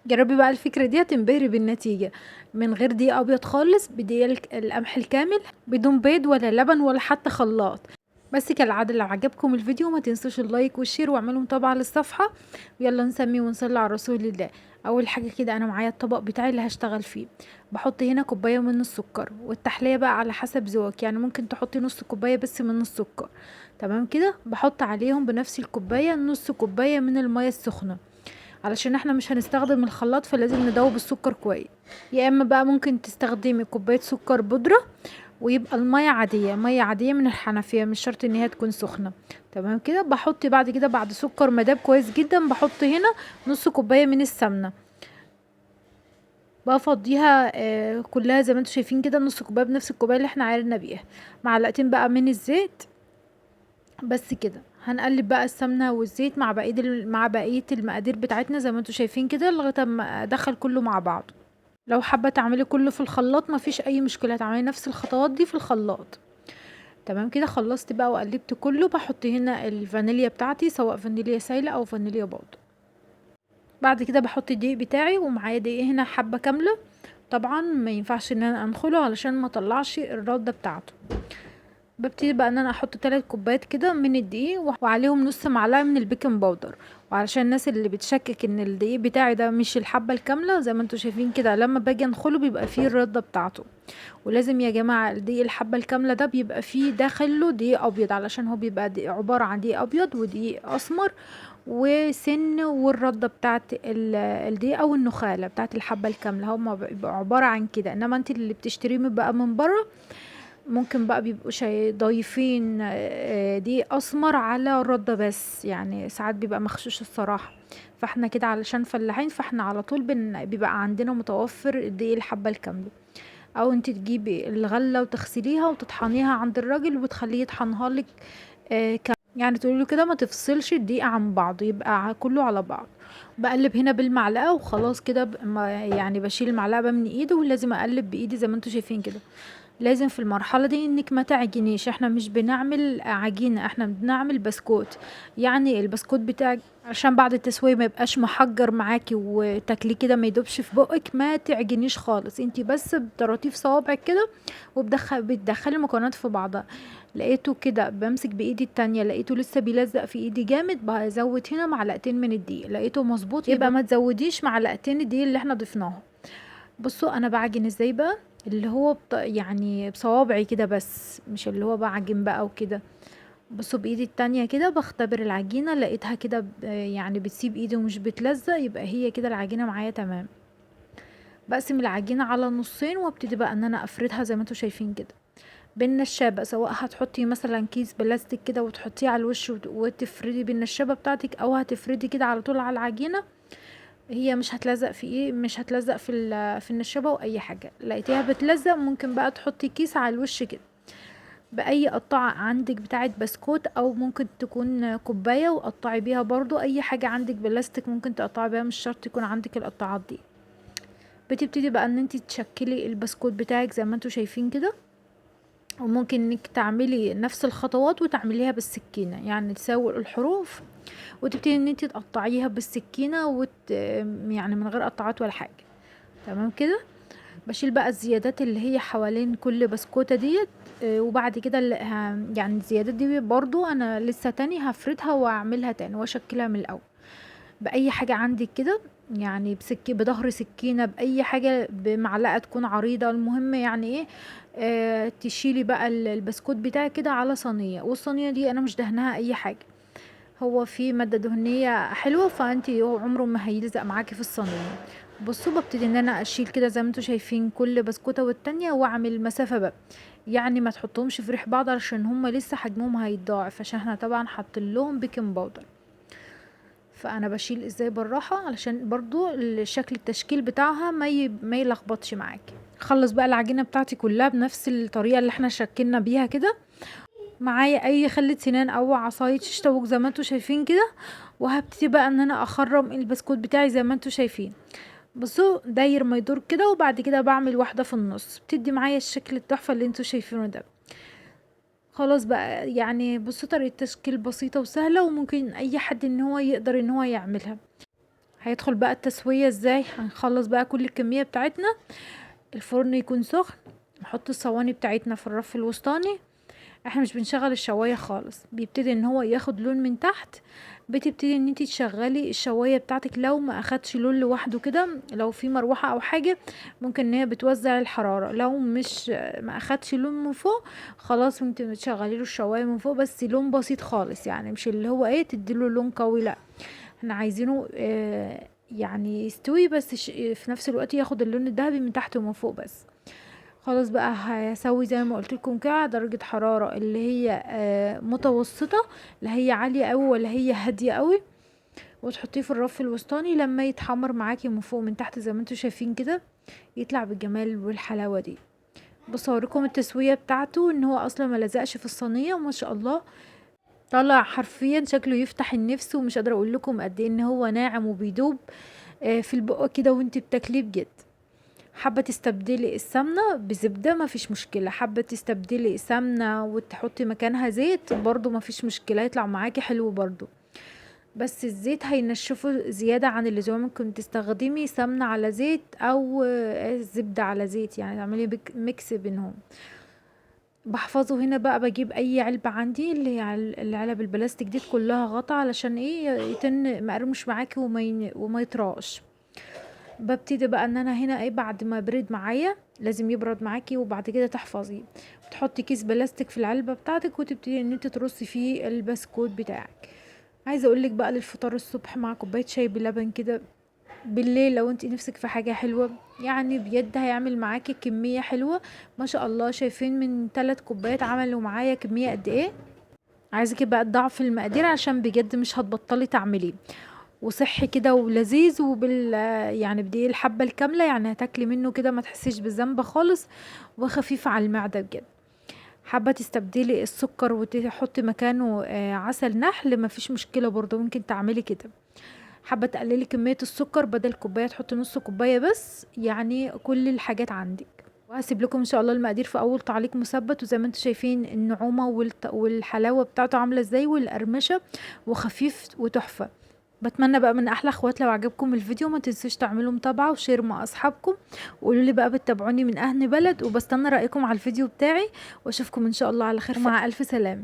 جربي بقى الفكرة دي هتنبهري بالنتيجة. من غير دقيق ابيض خالص، بدقيق القمح الكامل، بدون بيض ولا لبن ولا حتى خلاط. بس كالعادة لو عجبكم الفيديو ما تنسوش اللايك والشير واعملوا متابعة للصفحة. ويلا نسمي ونصلي على رسول الله. اول حاجة كده انا معايا الطبق بتاعي اللي هشتغل فيه. بحط هنا كوباية من السكر، والتحلية بقى على حسب ذوقك، يعني ممكن تحطي نص كوباية بس من السكر. تمام كده. بحط عليهم بنفس الكوباية نص كوباية من المية السخنة، علشان احنا مش هنستخدم الخلاط، فلازم ندوب السكر كويس. يا اما بقى ممكن تستخدمي كوباية سكر بودرة، ويبقى المية عادية، مية عادية من الحنفية، مش شرط ان هي تكون سخنة. تمام كده. بحط بعد كده بعد سكر مداب كويس جدا، بحط هنا نص كوباية من السمنة. بفضيها كلها زي ما انتوا شايفين كده، نص كوباية بنفس الكوباية اللي احنا عايرنا بيها. معلقتين بقى من الزيت. بس كده هنقلب بقى السمنه والزيت مع بقيه المقادير بتاعتنا زي ما انتوا شايفين كده، لغايه ما ادخل كله مع بعض. لو حابه تعملي كله في الخلاط مفيش اي مشكله، تعملي نفس الخطوات دي في الخلاط. تمام كده. خلصت بقى وقلبت كله. بحط هنا الفانيليا بتاعتي، سواء فانيليا سايله او فانيليا بودره. بعد كده بحط الدقيق بتاعي، ومعايا دقيق هنا حبه كامله. طبعا ما ينفعش ان انا انخله علشان ما اطلعش الرده بتاعته. ببتدي بقى ان انا احط 3 كوبايات كده من الدقيق، وعليهم نص معلقه من البيكنج باودر. وعلشان الناس اللي بتشكك ان الدقيق بتاعي ده مش الحبه الكامله، زي ما انتوا شايفين كده لما باجي انخله بيبقى فيه الرده بتاعته. ولازم يا جماعه الدقيق الحبه الكامله ده بيبقى فيه داخله دقيق ابيض، علشان هو بيبقى عباره عن دقيق ابيض ودقيق اسمر وسن، والرده بتاعت الدقيق او النخاله بتاعت الحبه الكامله هما بيبقى عباره عن كده. انما انت اللي بتشتريه بقى من بره ممكن بقى بيبقوا ضايفين دقيق اسمر على الرده، بس يعني ساعات بيبقى مغشوش الصراحه. فاحنا كده علشان فلاحين، فاحنا على طول بيبقى عندنا متوفر الدقيق الحبه الكامله. او انت تجيبي الغله وتغسليها وتطحنيها عند الراجل وتخليه يطحنها لك. يعني تقولي له كده ما تفصلش الدقيق عن بعض، يبقى كله على بعض. بقلب هنا بالمعلقه وخلاص كده، يعني بشيل المعلقه بقى من ايده، ولازم اقلب بايدي زي ما انتوا شايفين كده. لازم في المرحلة دي انك ما تعجنيش، احنا مش بنعمل عجينة، احنا بنعمل بسكوت. يعني البسكوت بتاعك عشان بعد التسوية ما يبقاش محجر معاكي وتاكليه كده ما يدوبش في بقك، ما تعجنيش خالص، انتي بس بطراطيف صوابعك كده. بتدخلي المكونات في بعضها. لقيته كده بمسك بايدي التانية، لقيته لسه بيلزق في ايدي جامد، بزود هنا معلقتين من الدقيق. لقيته مظبوط، يبقى ما تزوديش معلقتين الدقيق اللي احنا ضفناهم. بصوا انا بعجن ازاي بقى، اللي هو يعني بصوابعي كده بس، مش اللي هو بعجن بقى وكده. بصوا بايدي التانية كده بختبر العجينة، لقيتها كده يعني بتسيب ايدي ومش بتلزق، يبقى هي كده العجينة معايا تمام. بقسم العجينة على نصين، وابتدي بقى ان انا افردها زي ما انتوا شايفين كده بالنشابة. سواء هتحطي مثلا كيس بلاستيك كده وتحطيه على الوش وتفردي بالنشابة بتاعتك، او هتفردي كده على طول على العجينة. هي مش هتلزق في ايه، مش هتلزق في النشابه واي حاجه. لقيتيها بتلزق ممكن بقى تحطي كيس على الوش كده، باي قطعه عندك بتاعه بسكوت، او ممكن تكون كوبايه وقطعي بيها برضو اي حاجه عندك بلاستيك ممكن تقطعي بيها، مش شرط يكون عندك القطعات دي. بتبتدي بقى ان انت تشكلي البسكوت بتاعك زي ما انتوا شايفين كده. وممكن انك تعملي نفس الخطوات وتعمليها بالسكينه، يعني تساوي الحروف، وتبتدي ان انت تقطعيها بالسكينه يعني من غير قطعات ولا حاجه. تمام كده. بشيل بقى الزيادات اللي هي حوالين كل بسكوتة ديت. وبعد كده يعني الزيادات دي برضو انا لسه تاني هفردها واعملها تاني واشكلها من الاول. باي حاجة عندك كده، يعني بظهر سكينة، باي حاجة، بمعلقة تكون عريضة، المهم يعني ايه. تشيلي بقى البسكوت بتاعك كده على صينية، والصينية دي انا مش دهنها اي حاجة. هو في مادة دهنية حلوة، فانتي هو عمره ما هيلزق معاكي في الصينية. بصوا ببتدي ان انا اشيل كده زي ما انتوا شايفين كل بسكوتة والتانية، واعمل مسافة بقى. يعني ما تحطهمش في ريح بعض علشان هما لسه حجمهم هيتضاعف، عشان احنا طبعا حاطين لهم بيكنج باودر. فانا بشيل ازاي بالراحة علشان برضو الشكل التشكيل بتاعها ما يلخبطش معاكي. خلص بقى العجينة بتاعتي كلها بنفس الطريقة اللي احنا شكلنا بيها كده. معايا اي خلة سنان او عصاية شيش طاووق زي ما انتوا شايفين كده. وهبتدي بقى ان انا اخرم البسكوت بتاعي زي ما انتوا شايفين. بصوا داير ما يدور كده، وبعد كده بعمل واحدة في النص بتدي معايا الشكل التحفة اللي انتوا شايفينه ده. خلاص بقى، يعني بصوا طريقة تشكيل بسيطة وسهلة، وممكن اي حد ان هو يقدر ان هو يعملها. هيدخل بقى التسوية ازاي. هنخلص بقى كل الكمية بتاعتنا، الفرن يكون سخن، نحط الصواني بتاعتنا في الرف الوسطاني. احنا مش بنشغل الشواية خالص، بيبتدي ان هو ياخد لون من تحت، بتبتدي ان انتي تشغلي الشواية بتاعتك. لو ما اخدش لون لوحده كده، لو في مروحة او حاجة ممكن ان هي بتوزع الحرارة. لو مش ما اخدش لون من فوق، خلاص ممكن تشغلي له الشواية من فوق بس لون بسيط خالص، يعني مش اللي هو ايه تديله لون قوي، لا احنا عايزينه يعني يستوي بس في نفس الوقت ياخد اللون الذهبي من تحت ومن فوق بس. خلاص بقى هسوي زي ما قلت لكم كده درجة حرارة اللي هي متوسطة، لا هي عالية قوي ولا هي هادية قوي، وتحطيه في الرف الوسطاني. لما يتحمر معاكي من فوق من تحت زي ما انتوا شايفين كده، يطلع بالجمال والحلاوة دي. بص اوريكم التسوية بتاعته، ان هو اصلا ما لزقش في الصينية، وما شاء الله طلع حرفيا شكله يفتح النفس. ومش قادرة اقول لكم قد ايه ان هو ناعم وبيدوب في البق كده وانت بتاكليه بجد. حابة تستبدلي السمنة بزبدة مفيش مشكلة، حابة تستبدلي سمنة وتحطي مكانها زيت برضو مفيش مشكلة، يطلع معاكي حلو برضو. بس الزيت هينشفه زيادة عن اللزوم. ممكن تستخدمي سمنة على زيت او زبدة على زيت، يعني تعملي ميكس بينهم. بحفظه هنا بقى، بجيب اي علبة عندي اللي هي العلب البلاستيك دي كلها غطا، علشان ايه يتن مقرمش معاكي وما يطرقش. ببتدي بقى ان انا هنا ايه بعد ما برد معايا، لازم يبرد معاكي وبعد كده تحفظيه. بتحطي كيس بلاستيك في العلبة بتاعتك وتبتدي ان انت ترصي فيه البسكوت بتاعك. عايزه اقولك بقى للفطار الصبح مع كوبايه شاي بلبن كده، بالليل لو انت نفسك في حاجه حلوه، يعني بجد هيعمل معاكي كميه حلوه. ما شاء الله شايفين من 3 كوبايات عملوا معايا كميه قد ايه. عايزاكي بقى تضاعفي المقادير عشان بجد مش هتبطلي تعمليه. وصحي كده ولذيذ يعني بدي الحبة الكاملة، يعني هتاكلي منه كده ما تحسيش بالذنب خالص، وخفيف على المعدة بجد. حابة تستبدلي السكر وتحطي مكانه عسل نحل، ما فيش مشكلة برضو ممكن تعملي كده. حابة تقللي كمية السكر، بدل كوباية تحطي نص كوباية بس، يعني كل الحاجات عندك. وهسيب لكم ان شاء الله المقادير في اول تعليق مثبت. وزي ما انتم شايفين النعومة والحلاوة بتاعته عاملة ازاي، والقرمشة، وخفيف وتحفة. بتمنى بقى من احلى اخوات لو عجبكم الفيديو ما تنسوش تعملوا متابعة وشير مع اصحابكم، وقولوا لي بقى بتتابعوني من اهل بلد، وبستنى رأيكم على الفيديو بتاعي. واشوفكم ان شاء الله على خير، مع الف سلامة.